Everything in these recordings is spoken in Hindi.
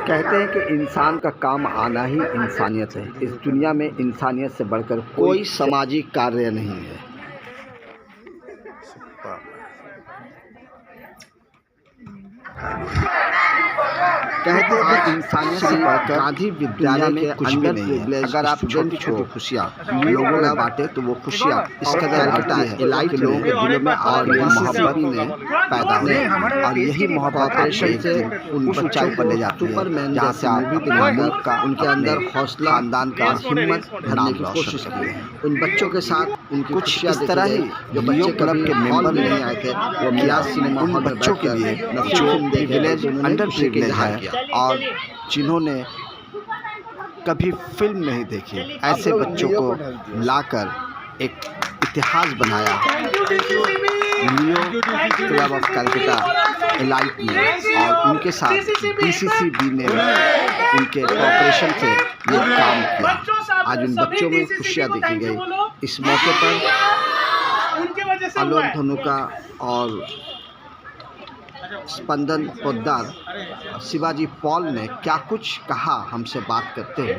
कहते हैं कि इंसान का काम आना ही इंसानियत है। इस दुनिया में इंसानियत से बढ़कर कोई सामाजिक कार्य नहीं है। कहते हैं कि इंसानियत से बढ़कर गांधी विद्यालय में कुछ भी नहीं है। अगर आप छोटी छोटी खुशियाँ लोगों में बांटे तो वो खुशियाँ इस कदर बढ़ती है इलाही के लोगों के दिलों में और मोहब्बत ने पैदा हुई और यही मोहब्बत से उन ऊंचाई पर ले जाती है जहाँ से मूवी दिखाकर का उनके अंदर हौसला खानदान का हिम्मत भरने की कोशिश की है। उन बच्चों के साथ उनकी कुछ इस तरह ही जो बच्चे क्लब के मेंबर नहीं आए थे वो मियां सिनेमा हॉल में बच्चों के लिए जो विलेज अंडर प्रिविलेज है और जिन्होंने कभी फिल्म नहीं देखी ऐसे बच्चों को लाकर एक इतिहास बनाया लियो क्लब ऑफ कलकत्ता एलाइट ने और उनके साथ DCCB ने उनके कॉपरेशन से ये काम किया। आज उन बच्चों में खुशियाँ देखी गई। इस मौके पर आलोक धनुका और स्पंदन पोद्दार शिवाजी पॉल ने क्या कुछ कहा हमसे बात करते हुए।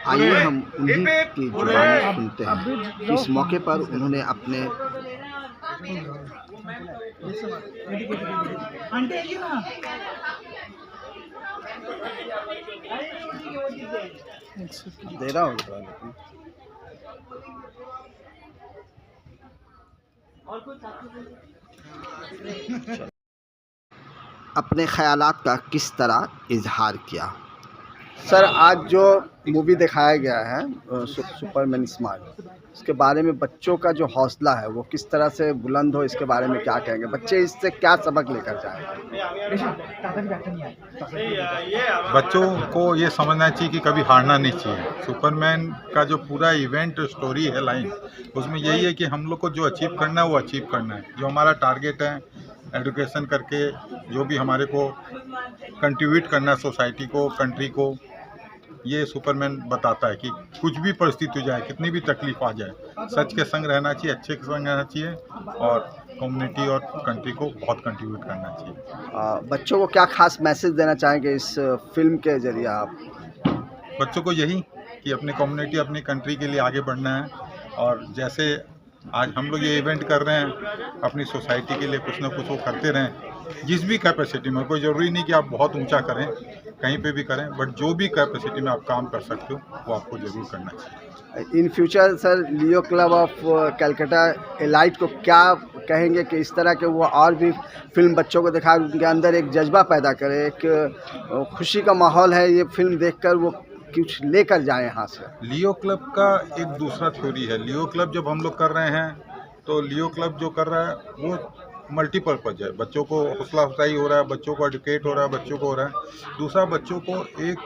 आइए हम उन्हीं की जुबानी सुनते हैं। इस मौके पर उन्होंने अपने दे रहा हूँ अपने ख्यालात का किस तरह इजहार किया। सर, आज जो मूवी दिखाया गया है सुपरमैन स्मार्ट, इसके बारे में बच्चों का जो हौसला है वो किस तरह से बुलंद हो, इसके बारे में क्या कहेंगे? बच्चे इससे क्या सबक लेकर जाएंगे? बच्चों को ये समझना चाहिए कि कभी हारना नहीं चाहिए। सुपरमैन का जो पूरा इवेंट स्टोरी है लाइन, उसमें यही है कि हम लोग को जो अचीव करना है वो अचीव करना है। जो हमारा टारगेट है एजुकेशन करके जो भी हमारे को कंट्रीब्यूट करना है सोसाइटी को, कंट्री को, ये सुपरमैन बताता है कि कुछ भी परिस्थिति हो जाए, कितनी भी तकलीफ आ जाए, सच के संग रहना चाहिए, अच्छे के संग रहना चाहिए और कम्युनिटी और कंट्री को बहुत कंट्रीब्यूट करना चाहिए। बच्चों को क्या खास मैसेज देना चाहेंगे इस फिल्म के जरिए आप? बच्चों को यही कि अपनी कम्युनिटी, अपनी कंट्री के लिए आगे बढ़ना है और जैसे आज हम लोग ये इवेंट कर रहे हैं अपनी सोसाइटी के लिए कुछ ना कुछ वो करते रहें जिस भी कैपेसिटी में। कोई ज़रूरी नहीं कि आप बहुत ऊंचा करें, कहीं पे भी करें, बट जो भी कैपेसिटी में आप काम कर सकते हो वो आपको ज़रूर करना चाहिए। In future sir Leo club of Calcutta elite को क्या कहेंगे कि इस तरह के वो और भी फिल्म बच्चों को दिखाए, उनके अंदर एक जज्बा पैदा करे, एक खुशी का माहौल है, ये फिल्म देखकर वो कुछ लेकर जाए यहाँ से? लियो क्लब का एक दूसरा थ्योरी है। लियो क्लब जब हम लोग कर रहे हैं तो लियो क्लब जो कर रहा है वो मल्टीपर्पज़ है। बच्चों को हौसला अफजाई हो रहा है, बच्चों को एजुकेट हो रहा है, बच्चों को हो रहा है। दूसरा, बच्चों को एक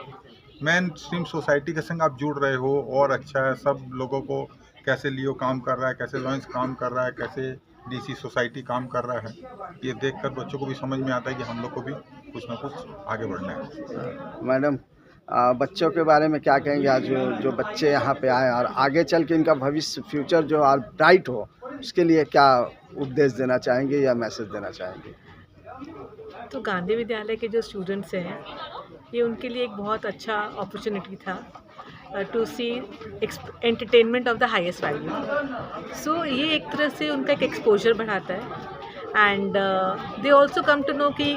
मेन स्ट्रीम सोसाइटी के संग आप जुड़ रहे हो और अच्छा है। सब लोगों को कैसे लियो काम कर रहा है, कैसे लॉयंस काम कर रहा है, कैसे DC सोसाइटी काम कर रहा है, ये देखकर बच्चों को भी समझ में आता है कि हम लोग को भी कुछ ना कुछ आगे बढ़ना है। मैडम, बच्चों के बारे में क्या कहेंगे? आज जो बच्चे यहाँ पे आए और आगे चल के इनका भविष्य, फ्यूचर जो और ब्राइट हो, उसके लिए क्या उपदेश देना चाहेंगे या मैसेज देना चाहेंगे? तो गांधी विद्यालय के जो स्टूडेंट्स हैं, ये उनके लिए एक बहुत अच्छा अपॉर्चुनिटी था to see entertainment of the highest value. So ये एक तरह से उनका एक एक्सपोजर बढ़ाता है and they also come to know कि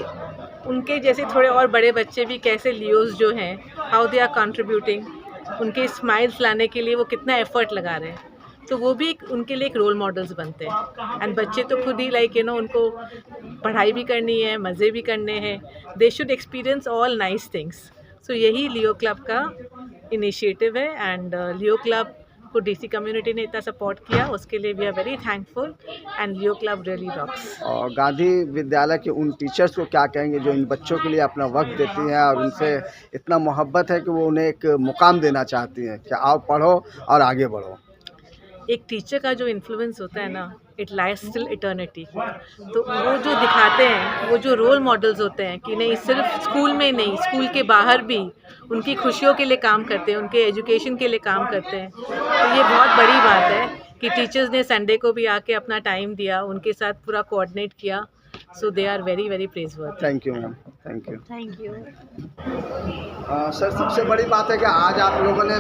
उनके जैसे थोड़े और बड़े बच्चे भी कैसे लियोज जो हैं, हाउ दे आर कंट्रीब्यूटिंग, उनके स्माइल्स लाने के लिए वो कितना एफर्ट लगा रहे हैं। तो वो भी उनके लिए एक रोल मॉडल्स बनते हैं एंड बच्चे तो खुद ही लाइक उनको पढ़ाई भी करनी है, मज़े भी करने हैं, they should experience all nice things. So यही लियो क्लब का इनिशिएटिव है एंड लियो क्लब को DC कम्युनिटी ने इतना सपोर्ट किया, उसके लिए we are very thankful and Leo Club really rocks. और गांधी विद्यालय के उन टीचर्स को क्या कहेंगे जो इन बच्चों के लिए अपना वक्त देती हैं और उनसे इतना मोहब्बत है कि वो उन्हें एक मुकाम देना चाहती हैं कि आओ पढ़ो और आगे बढ़ो? एक टीचर का जो इन्फ्लुएंस होता है ना, इट लाइज टिल इटर्निटी। तो वो जो दिखाते हैं, वो जो रोल मॉडल्स होते हैं कि नहीं सिर्फ स्कूल में नहीं, स्कूल के बाहर भी उनकी खुशियों के लिए काम करते हैं, उनके एजुकेशन के लिए काम करते हैं। तो ये बहुत बड़ी बात है कि टीचर्स ने संडे को भी आके अपना टाइम दिया, उनके साथ पूरा कोऑर्डिनेट किया। So they are very very praiseworthy. Thank you ma'am. Thank you. Thank you. Sir, सबसे बड़ी बात है कि आज आप लोगों ने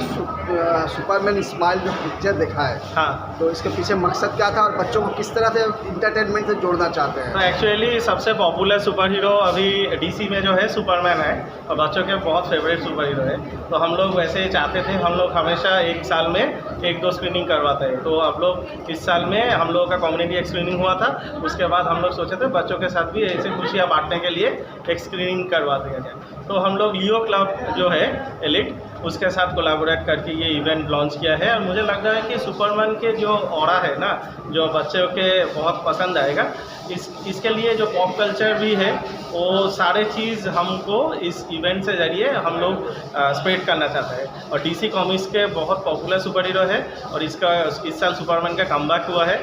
सुपरमैन स्माइल जो पिक्चर देखा है, हाँ, तो इसके पीछे मकसद क्या था और बच्चों को किस तरह से इंटरटेनमेंट से जोड़ना चाहते तो हैं? एक्चुअली सबसे पॉपुलर सुपर हीरो अभी डीसी में जो है सुपरमैन है और बच्चों के बहुत फेवरेट सुपर हीरो है। तो हम लोग वैसे ही चाहते थे, हम लोग हमेशा एक साल में 1-2 स्क्रीनिंग करवाते हैं। तो अब लोग इस साल में हम लोगों का कम्युनिटी स्क्रीनिंग हुआ था, उसके बाद हम लोग सोचे थे बच्चों के साथ भी ऐसे खुशियाँ बांटने के लिए एक स्क्रीनिंग करवा दिया जाए। तो हम लोग लियो क्लब जो है एलिट, उसके साथ कोलैबोरेट करके ये इवेंट लॉन्च किया है। और मुझे लग रहा है कि सुपरमैन के जो ऑरा है ना, जो बच्चों के बहुत पसंद आएगा, इसके लिए जो पॉप कल्चर भी है वो सारे चीज़ हमको इस इवेंट से ज़रिए हम लोग स्प्रेड करना चाहते हैं। और डीसी कॉमिक्स के बहुत पॉपुलर सुपर हीरो है और इस साल सुपरमैन का कमबैक हुआ है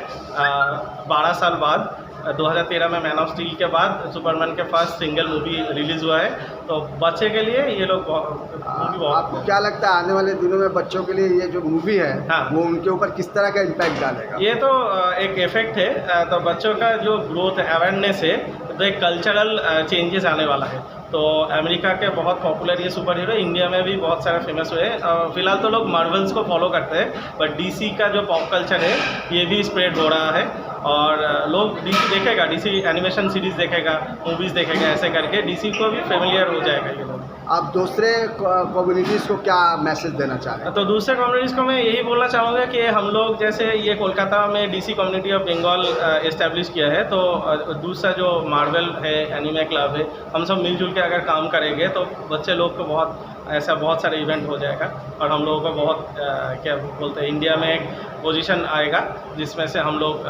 12 साल बाद। 2013 में मैन ऑफ स्टील के बाद सुपरमैन के फर्स्ट सिंगल मूवी रिलीज़ हुआ है। तो बच्चे के लिए ये लोग मूवी बहुत। आपको क्या लगता है आने वाले दिनों में बच्चों के लिए ये जो मूवी है, हाँ, वो उनके ऊपर किस तरह का इम्पैक्ट डालेगा? ये तो एक इफेक्ट है। तो बच्चों का जो ग्रोथ अवेयरनेस है, तो एक कल्चरल चेंजेस आने वाला है। तो अमेरिका के बहुत पॉपुलर ये सुपर हीरो इंडिया में भी बहुत सारे फेमस हुए हैं। फिलहाल तो लोग मार्वल्स को फॉलो करते हैं, बट डीसी का जो पॉप कल्चर है ये भी स्प्रेड हो रहा है। और लोग डीसी देखेगा, डीसी एनिमेशन सीरीज़ देखेगा, मूवीज़ देखेगा, ऐसे करके डीसी को भी फेमिलियर हो जाएगा ये लोग। आप दूसरे कम्युनिटीज़ को क्या मैसेज देना चाह रहे हैं? तो दूसरे कम्युनिटीज़ को मैं यही बोलना चाहूँगा कि हम लोग जैसे ये कोलकाता में DC community of Bengal establish किया है, तो दूसरा जो मार्वल है, एनिमे क्लब है, हम सब मिलजुल के अगर काम करेंगे तो बच्चे लोग को बहुत सारे इवेंट हो जाएगा। और हम लोगों को बहुत क्या बोलते हैं, इंडिया में एक पोजीशन आएगा जिसमें से हम लोग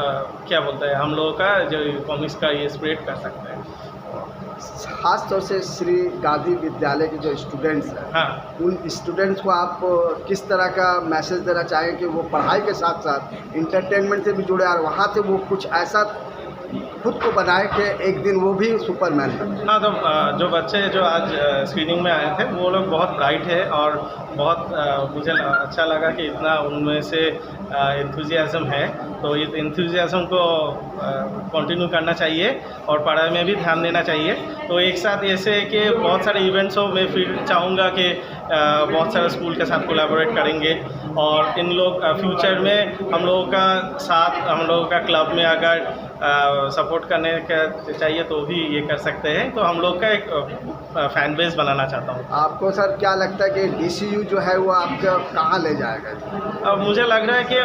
क्या बोलते हैं, हम लोगों का जो कॉमिक्स का ये स्प्रेड कर सकते हैं। खास तौर से श्री गांधी विद्यालय के जो स्टूडेंट्स हैं, हाँ, उन स्टूडेंट्स को आप किस तरह का मैसेज देना चाहेंगे कि वो पढ़ाई के साथ साथ इंटरटेनमेंट से भी जुड़े और वहाँ से वो कुछ ऐसा खुद को बनाए कि एक दिन वो भी सुपरमैन बने? हाँ, तो जो बच्चे जो आज स्क्रीनिंग में आए थे वो लोग बहुत ब्राइट है और बहुत मुझे अच्छा लगा कि इतना उनमें से एंथुजियाज़म है। तो इस एंथुजियाज़म को कंटिन्यू करना चाहिए और पढ़ाई में भी ध्यान देना चाहिए। तो एक साथ ऐसे कि बहुत सारे इवेंट्स हो, मैं फिर चाहूँगा कि बहुत सारे स्कूल के साथ कोलैबोरेट करेंगे और इन लोग फ्यूचर में हम लोगों का साथ, हम लोगों का क्लब में अगर सपोर्ट करने का चाहिए तो भी ये कर सकते हैं। तो हम लोग का एक फ़ैन बेस बनाना चाहता हूँ। आपको सर क्या लगता है कि डीसीयू जो है वो आपको कहाँ ले जाएगा? अब मुझे लग रहा है कि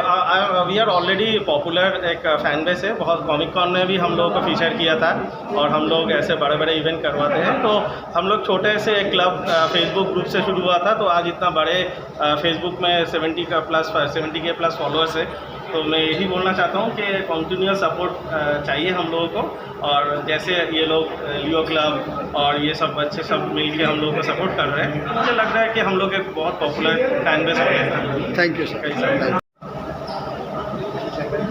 वी आर ऑलरेडी पॉपुलर, एक फ़ैन बेस है। बहुत कॉमिक कॉन में भी हम लोगों को फीचर किया था और हम लोग ऐसे बड़े बड़े इवेंट करवाते हैं। तो हम लोग छोटे से एक क्लब फेसबुक ग्रुप से शुरू हुआ था, तो आज इतना बड़े फेसबुक में 70 के प्लस फॉलोअर्स है। तो मैं यही बोलना चाहता हूँ कि कंटिन्यूअस सपोर्ट चाहिए हम लोगों को। और जैसे ये लोग लियो क्लब और ये सब बच्चे सब मिल के हम लोगों को सपोर्ट कर रहे हैं, मुझे लग रहा है कि हम लोग एक बहुत पॉपुलर फैन बेस हो गए। Thank you sir.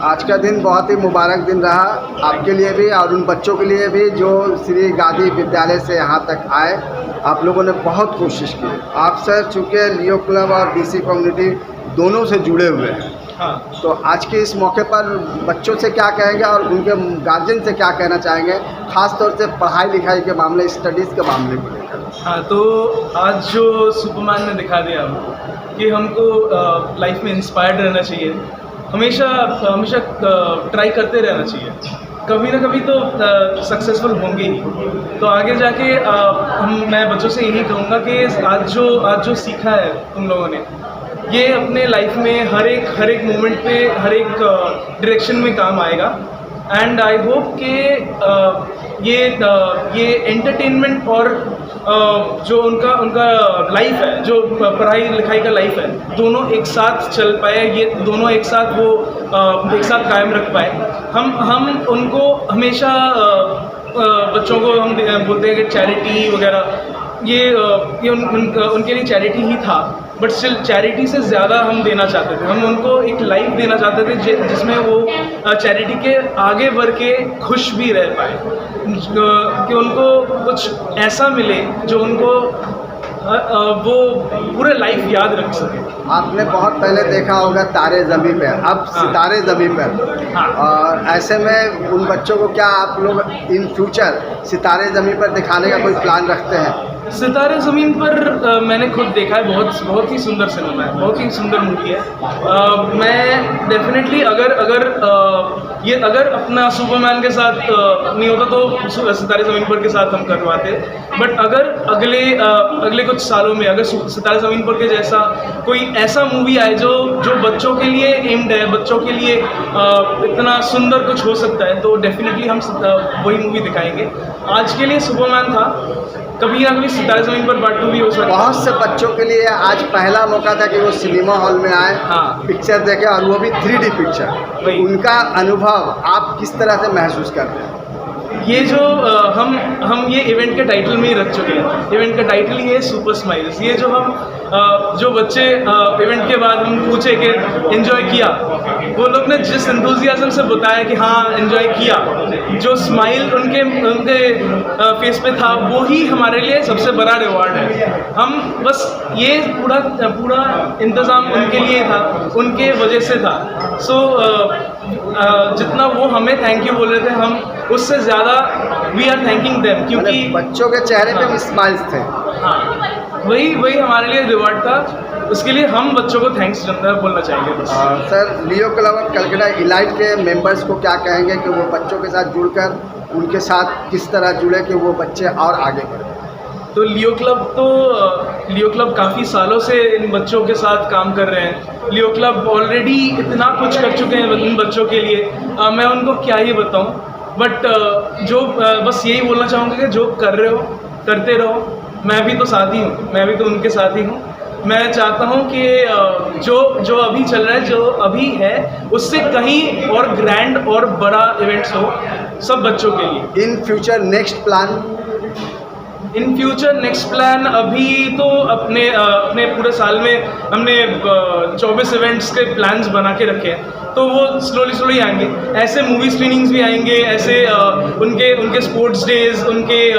आज का दिन बहुत ही मुबारक दिन रहा आपके लिए भी और उन बच्चों के लिए भी जो श्री गांधी विद्यालय से यहाँ तक आए। आप लोगों ने बहुत कोशिश की। आप सर चूँकि लियो क्लब और डीसी कम्युनिटी दोनों से जुड़े हुए हैं, हाँ, तो आज के इस मौके पर बच्चों से क्या कहेंगे और उनके गार्जियन से क्या कहना चाहेंगे, ख़ास तौर से पढ़ाई लिखाई के मामले, स्टडीज़ के मामले को लेकर? हाँ, तो आज जो सुपरमैन ने दिखा दिया हमको कि हमको लाइफ में इंस्पायर्ड रहना चाहिए, हमेशा ट्राई करते रहना चाहिए। कभी ना कभी तो सक्सेसफुल होंगे ही। तो आगे जाके मैं बच्चों से यही कहूँगा कि आज जो सीखा है तुम लोगों ने, ये अपने लाइफ में हर एक मोमेंट पे, हर एक डायरेक्शन में काम आएगा। एंड आई होप कि ये एंटरटेनमेंट और जो उनका लाइफ है, जो पढ़ाई लिखाई का लाइफ है, दोनों एक साथ चल पाए, ये दोनों एक साथ वो एक साथ कायम रख पाए। हम उनको हमेशा बच्चों को हम बोलते हैं कि चैरिटी वगैरह, ये उनके लिए चैरिटी ही था, बट स्टिल चैरिटी से ज़्यादा हम देना चाहते थे। हम उनको एक लाइफ देना चाहते थे जिसमें वो चैरिटी के आगे बढ़ के खुश भी रह पाए, कि उनको कुछ ऐसा मिले जो उनको वो पूरे लाइफ याद रख सके। आपने बहुत पहले देखा होगा तारे ज़मीं पे, अब सितारे ज़मीं पर। हाँ। और ऐसे में उन बच्चों को क्या आप लोग इन फ्यूचर सितारे ज़मीं पर दिखाने का कोई प्लान रखते हैं? सितारे ज़मीन पर मैंने खुद देखा है, बहुत ही सुंदर सिनेमा है, बहुत ही सुंदर मूवी है। मैं डेफिनेटली अगर अपना सुपरमैन के साथ नहीं होता तो सितारे ज़मीन पर के साथ हम करवाते, बट अगर अगले कुछ सालों में अगर सितारे ज़मीन पर के जैसा कोई ऐसा मूवी आए जो बच्चों के लिए एम्ड है, बच्चों के लिए इतना सुंदर कुछ हो सकता है, तो डेफिनेटली हम वही मूवी दिखाएंगे। आज के लिए सुपरमैन था, कभी ना कभी सितारे ज़मीन पर पार्ट 2 भी हो सकता है। बहुत से बच्चों के लिए आज पहला मौका था कि वो सिनेमा हॉल में आए, हाँ। पिक्चर देखे, और वो भी 3D पिक्चर। वही। उनका अनुभव आप किस तरह से महसूस करते हैं? ये जो हम ये इवेंट के टाइटल में ही रख चुके हैं। इवेंट का टाइटल ही है सुपर स्माइल्स। ये जो बच्चे इवेंट के बाद हम पूछे कि एंजॉय किया, वो लोग ने जिस एंथुजियाज्म से बताया कि हाँ एंजॉय किया, जो स्माइल उनके फेस पे था, वो ही हमारे लिए सबसे बड़ा रिवॉर्ड है। हम बस ये पूरा इंतज़ाम उनके लिए था, उनके वजह से था। सो जितना वो हमें थैंक यू बोल रहे थे, हम उससे ज़्यादा वी आर थैंकिंग देम, क्योंकि बच्चों के चेहरे पे स्माइल्स थे। हाँ, वही हमारे लिए रिवॉर्ड था। उसके लिए हम बच्चों को थैंक्स बोलना चाहेंगे बस। Sir, Leo club of Calcutta elite के मेंबर्स को क्या कहेंगे कि वो बच्चों के साथ जुड़कर उनके साथ किस तरह जुड़े कि वो बच्चे और आगे बढ़े? तो लियो क्लब काफ़ी सालों से इन बच्चों के साथ काम कर रहे हैं। लियो क्लब ऑलरेडी इतना कुछ कर चुके हैं इन बच्चों के लिए, मैं उनको क्या ही बताऊं। बट बस यही बोलना चाहूँगा कि जो कर रहे हो करते रहो। मैं भी तो साथ ही हूँ, मैं भी तो उनके साथ ही हूँ। मैं चाहता हूँ कि जो अभी चल रहा है, जो अभी है, उससे कहीं और ग्रैंड और बड़ा इवेंट्स हो सब बच्चों के लिए। इन फ्यूचर नेक्स्ट प्लान अभी तो अपने पूरे साल में हमने 24 इवेंट्स के प्लान्स बना के रखे हैं, तो वो स्लोली आएंगे। ऐसे मूवी स्क्रीनिंग्स भी आएंगे, ऐसे उनके स्पोर्ट्स डेज, उनके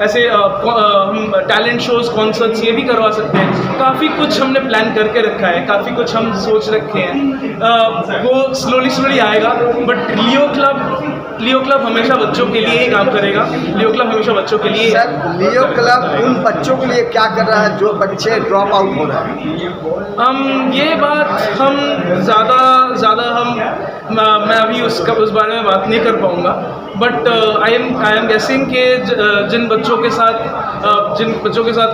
ऐसे हम टैलेंट शोज, कॉन्सर्ट्स ये भी करवा सकते हैं। काफ़ी कुछ हमने प्लान करके रखा है, काफ़ी कुछ हम सोच रखे हैं। वो स्लोली आएगा। बट लियो क्लब हमेशा बच्चों के लिए ही काम करेगा। लियो क्लब हमेशा बच्चों के लिए। सर, लियो क्लब उन बच्चों के लिए क्या कर रहा है जो बच्चे ड्रॉप आउट हो रहे हैं? ये बात हम ज़्यादा मैं अभी उस बारे में बात नहीं कर पाऊँगा। बट आई एम गेसिंग कि जिन बच्चों के साथ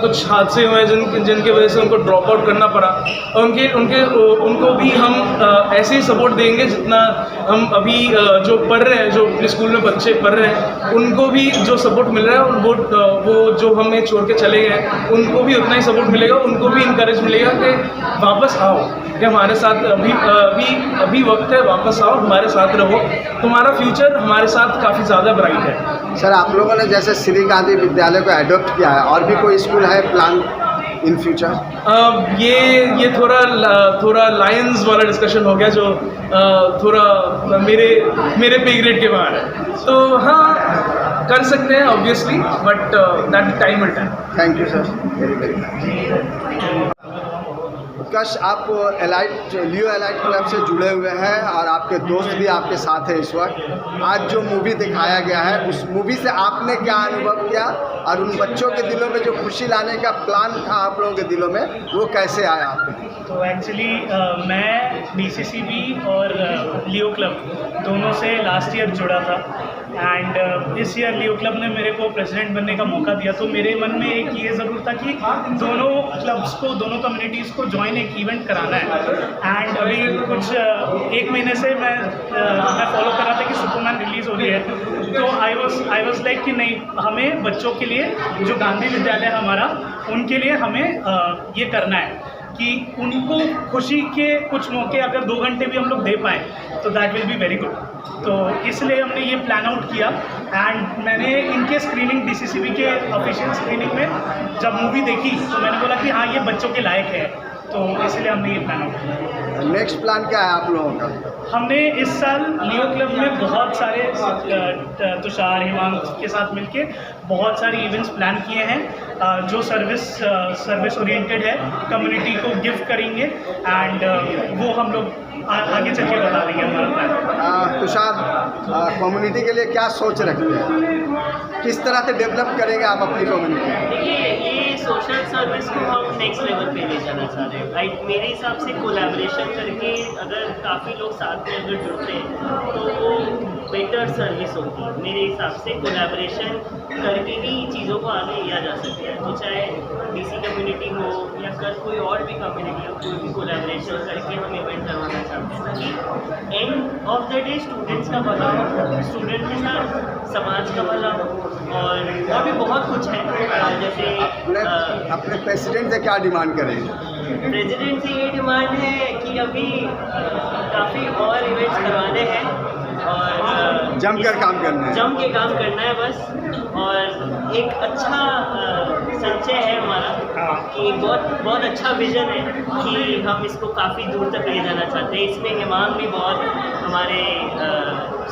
कुछ हादसे हुए, जिनके वजह से उनको ड्रॉप आउट करना पड़ा, उनको भी हम ऐसे ही सपोर्ट देंगे जितना हम अभी जो पढ़ रहे हैं, जो अपने स्कूल में बच्चे पढ़ रहे हैं, उनको भी जो सपोर्ट मिल रहा है, वो जो हमें छोड़ के चले गए, उनको भी उतना ही सपोर्ट मिलेगा। उनको भी इंकरेज मिलेगा कि वापस आओ, कि हमारे साथ अभी वक्त है, वापस आओ, हमारे साथ रहो, तुम्हारा फ्यूचर हमारे साथ काफ़ी ज़्यादा ब्राइट है। सर, आप लोगों ने जैसे श्री गांधी विद्यालय को एडॉप्ट किया है, और भी कोई स्कूल है प्लान इन फ्यूचर? ये थोड़ा लायंस वाला डिस्कशन हो गया, जो थोड़ा मेरे पे ग्रेड के बाहर है। तो हाँ, कर सकते हैं obviously, but that time will tell. Thank you sir, very Utkarsh, आप लियो एलाइट क्लब से जुड़े हुए हैं और आपके दोस्त भी आपके साथ हैं इस वक्त। आज जो मूवी दिखाया गया है, उस मूवी से आपने क्या अनुभव किया, और उन बच्चों के दिलों में जो खुशी लाने का प्लान था आप लोगों के दिलों में, वो कैसे आया आपको? तो एक्चुअली मैं DCCB और लियो क्लब दोनों से लास्ट ईयर जुड़ा था, एंड इस ईयर लियो क्लब ने मेरे को प्रेसिडेंट बनने का मौका दिया। तो मेरे मन में एक ये ज़रूर था कि दोनों क्लब्स को, दोनों कम्युनिटीज़ को ज्वाइन एक इवेंट कराना है। एंड अभी कुछ 1 महीने से मैं फॉलो कर रहा था कि सुपरमैन रिलीज़ हो रही है, तो आई वॉज लाइक कि नहीं, हमें बच्चों के लिए, जो गांधी विद्यालय हमारा, उनके लिए हमें ये करना है कि उनको खुशी के कुछ मौके अगर 2 घंटे भी हम लोग दे पाएँ तो that will be very good. तो इसलिए हमने ये प्लान आउट किया, एंड मैंने इनके स्क्रीनिंग, DCCB के ऑफिशियल स्क्रीनिंग में जब मूवी देखी तो मैंने बोला कि हाँ, ये बच्चों के लायक है, तो इसलिए हमने ये प्लान आउट किया। नेक्स्ट प्लान क्या है आप लोगों का? हमने इस साल लियो क्लब में बहुत सारे तुषार, हिमांश के साथ मिलके बहुत सारी इवेंट्स प्लान किए हैं जो सर्विस ओरिएंटेड है, कम्युनिटी को गिफ्ट करेंगे एंड वो हम लोग आगे चल के बता देंगे हमारा प्लान। तुषार, कम्युनिटी के लिए क्या सोच रखते हैं, किस तरह से डेवलप करेंगे आप अपनी कम्युनिटी? देखिए, ये सोशल सर्विस को हम नेक्स्ट लेवल पे ले जाना चाह रहे हैं। राइट, मेरे हिसाब से कोलैबोरेशन करके अगर काफ़ी लोग साथ में अगर जुड़ते हैं तो वो बेटर सर्विस होगी। मेरे हिसाब से कोलैबोरेशन करके ही चीज़ों को आगे लिया जा सकता है। तो चाहे डीसी कम्युनिटी हो या कोई और भी कम्युनिटी हो, कोई भी कोलैबोरेशन करके हम इवेंट करवाना चाहते हैं कि end of the day students का भला हो, स्टूडेंट के साथ समाज का भला हो, और भी बहुत कुछ है। जैसे अपने प्रेसिडेंट से क्या डिमांड करेंगे? प्रेसिडेंट से ये डिमांड है कि अभी काफ़ी और इवेंट्स करवाने हैं और जमकर काम करना है, जम के काम करना है बस। और एक अच्छा संचय है हमारा कि बहुत अच्छा विजन है कि हम इसको काफ़ी दूर तक ले जाना चाहते हैं। इसमें हिमांग भी बहुत हमारे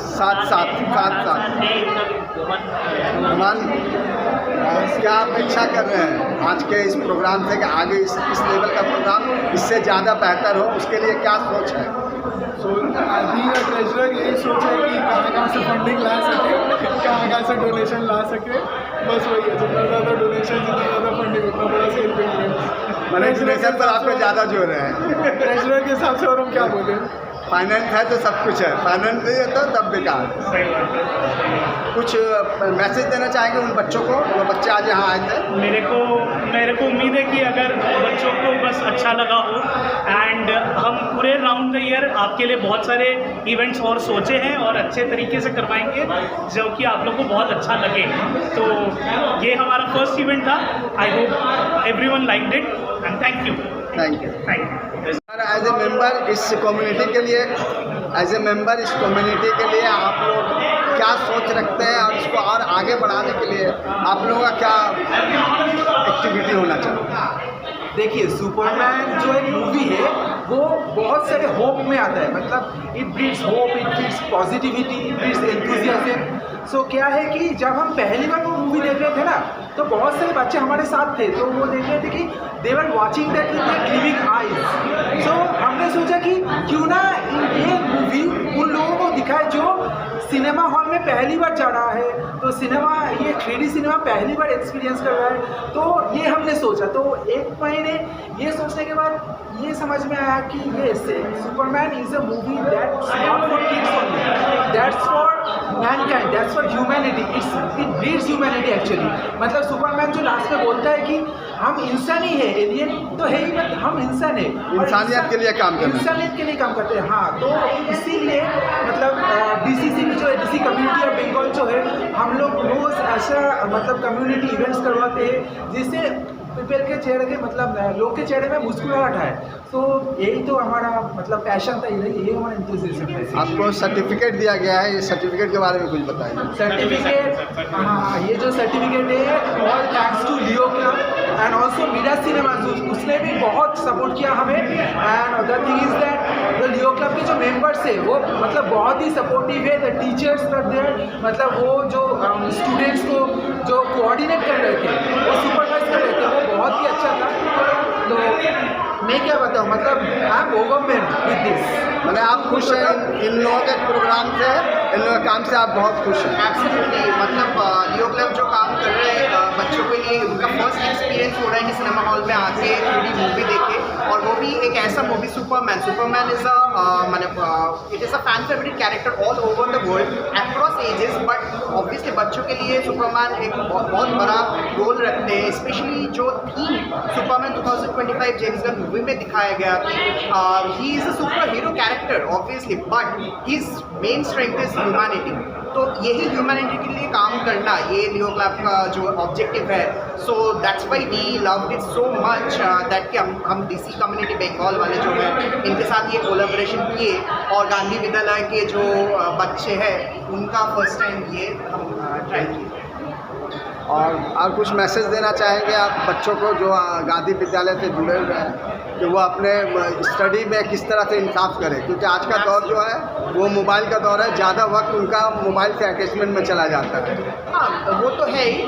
साथ है, इनका भी बहुत हिमांग, क्या अपेक्षा कर रहे हैं आज के इस प्रोग्राम से कि आगे इस लेवल का प्रोग्राम इससे ज़्यादा बेहतर हो, उसके लिए क्या सोच है? सो बीइंग अ ट्रेजरर यही सोच है कि कहाँ से फंडिंग ला सके, कहाँ से डोनेशन ला सके, बस वही है। जितना ज़्यादा डोनेशन, जितना ज़्यादा फंडिंग, उतना बड़ा सेल पेमेंट। मैंने डोनेशन पर आपको ज़्यादा जोर है ट्रेजरर के हिसाब से, और हम क्या बोलें। फाइनेंस है तो सब कुछ है, फाइनेंस नहीं है तो तब बेकार। कुछ मैसेज देना चाहेंगे उन बच्चों को जो बच्चे आज यहाँ आए थे? मेरे को उम्मीद है कि अगर बच्चों को बस अच्छा लगा हो, एंड हम पूरे राउंड द ईयर आपके लिए बहुत सारे इवेंट्स और सोचे हैं और अच्छे तरीके से करवाएंगे जो कि आप लोग को बहुत अच्छा लगे। तो ये हमारा फर्स्ट इवेंट था। I hope everyone liked it and thank you. Thank you. As a member इस कम्युनिटी के लिए, इस कम्युनिटी के लिए आप लोग क्या सोच रखते हैं और इसको और आगे बढ़ाने के लिए आप लोगों का क्या एक्टिविटी होना चाहिए? देखिए, सुपरमैन जो एक मूवी है वो बहुत सारे होप में आता है, मतलब it breeds hope, it breeds positivity, it breeds enthusiasm. So क्या है कि जब हम पहली बार वो मूवी देख रहे थे ना, तो बहुत सारे बच्चे हमारे साथ थे, तो वो देख रहे थे कि they were watching that with their gleaming eyes. So हमने सोचा कि क्यों ना ये मूवी उन लोगों को दिखाए जो सिनेमा हॉल में पहली बार जा रहा है, तो सिनेमा, ये 3D सिनेमा पहली बार एक्सपीरियंस कर रहा है। तो ये हमने सोचा, तो एक महीने ये सोचने के बाद ये समझ में आया कि ये Superman is a movie that's not for kids only, that's for Mankind, that's for humanity, it breeds humanity actually. मतलब सुपरमैन जो लास्ट में बोलता है कि हम इंसान ही है, एलियन तो है ही मत, हम इंसान है, इंसानियत के लिए काम करते हैं, इंसानियत के लिए काम करते हैं। हाँ, तो इसीलिए मतलब DCCB जो है, DC कम्युनिटी ऑफ बंगाल जो है, हम लोग रोज़ ऐसा मतलब कम्युनिटी इवेंट्स करवाते हैं जिससे पीपल के चेहरे के, मतलब लोग के चेहरे में मुस्कुराहट है। तो यही तो हमारा मतलब पैशन था, यही हमारा इंथुसियाज्म है। आपको सर्टिफिकेट दिया गया है, ये सर्टिफिकेट के बारे में कुछ बताइए। सर्टिफिकेट, हाँ, ये जो सर्टिफिकेट है all thanks to Leo club and also Meera cinemas, उसने भी बहुत सपोर्ट किया हमें। And other thing is that the Leo club के जो मेंबर्स है वो मतलब बहुत ही सपोर्टिव है। द टीचर्स वर देयर, मतलब वो जो स्टूडेंट्स को जो कोऑर्डिनेट कर रहे थे, वो सुपरवाइज कर रहे थे, वो बहुत ही अच्छा था। तो मैं क्या बताऊँ, मतलब I am overwhelmed with this. मैंने आप खुश हैं इन लोगों के प्रोग्राम से, इन लोगों के काम से आप बहुत खुश हैं? एब्सोल्युटली, मतलब लियो क्लब जो काम कर रहे हैं बच्चों के लिए, उनका फर्स्ट एक्सपीरियंस हो रहा है कि सिनेमा हॉल में आके पूरी मूवी देखे, और वो भी एक ऐसा मूवी सुपरमैन इज अ मतलब it is a fan favourite character all over the world across ages, but obviously बच्चों के लिए सुपरमैन एक बहुत बड़ा रोल रखते हैं। स्पेशली जो theme Superman 2025 James Gunn movie में दिखाया गया कि he is a super hero character obviously, but his main strength is humanity. तो यही ह्यूमैनिटी के लिए काम करना, ये लियो क्लब का जो ऑब्जेक्टिव है। So that's why we loved it so much that कि हम DC कम्युनिटी बंगाल वाले जो हैं इनके साथ ये कोलैबोरेशन किए, और गांधी विद्यालय के जो बच्चे हैं उनका फर्स्ट टाइम ये हम ट्राई किए। और कुछ मैसेज देना चाहेंगे आप बच्चों को जो गांधी विद्यालय से जुड़े हुए हैं, कि वो अपने स्टडी में किस तरह से इंसाफ करें, क्योंकि आज का दौर जो है वो मोबाइल का दौर है, ज़्यादा वक्त उनका मोबाइल से अटैचमेंट में चला जाता है। हाँ, वो तो है ही।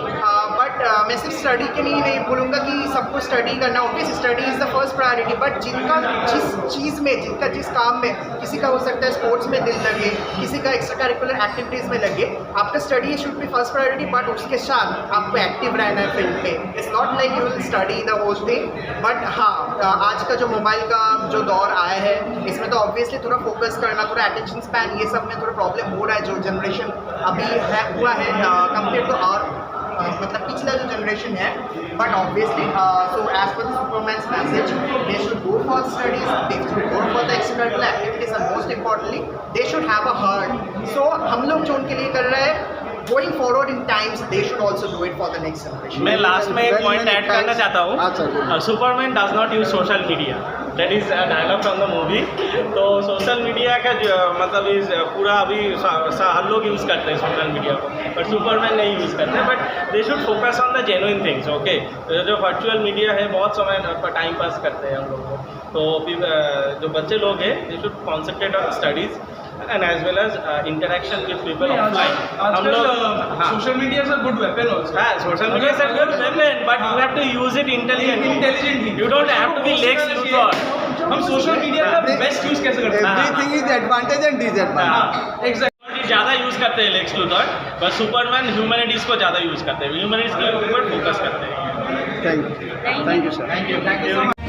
मैं सिर्फ स्टडी के लिए नहीं बोलूँगा कि सबको स्टडी करना, obvious study is the first priority, but जिनका जिस चीज़ में, जिनका जिस काम में, किसी का हो सकता है स्पोर्ट्स में दिल लगे, किसी का एक्स्ट्रा करिकुलर एक्टिविटीज़ में लगे, आपका study should be first priority, but उसके साथ आपको एक्टिव रहना है फील्ड पे। It's not like you will study the whole thing, but हाँ आज का जो मोबाइल का जो दौर आया है इसमें तो ऑब्वियसली थोड़ा फोकस करना, थोड़ा अटेंशन स्पैन, ये सब में थोड़ा प्रॉब्लम हो रहा है। जो जनरेशन अभी है हुआ है कंपेयर टू और मतलब पिछला जो जनरेशन है, but obviously so as per the Superman's message they should go for studies, they should go for the extra activities and most importantly they should have a heart. So हम लोग जो उनके लिए कर रहे हैं going forward in times they should also do it for the next generation. मैं लास्ट में एक पॉइंट ऐड करना चाहता हूँ। Superman does not use social media, that is dialogue from the movie. तो सोशल मीडिया का मतलब इस पूरा अभी हर लोग यूज़ करते हैं सोशल मीडिया को, बट सुपरमैन नहीं यूज़ करते, but they should focus on the genuine things. Okay, जो वर्चुअल मीडिया है बहुत समय टाइम पास करते हैं हम लोग को, तो जो बच्चे लोग हैं they should concentrate on studies and as well as interaction with people offline. हम लोग social media is a good weapon also. हाँ, social media is a good weapon, but you have to use it intelligently. You don't have to be Lex Luthor. हम सोशल मीडिया का बेस्ट यूज कैसे करते हैं? Everything is advantage and disadvantage. Exactly, ज़्यादा यूज़ करते हैं लेक्स लूथर, बस सुपरमैन ह्यूमैनिटीज़ को ज़्यादा यूज़ करते हैं, ह्यूमैनिटीज़ के ऊपर फोकस करते हैं। Thank you sir. Thank you.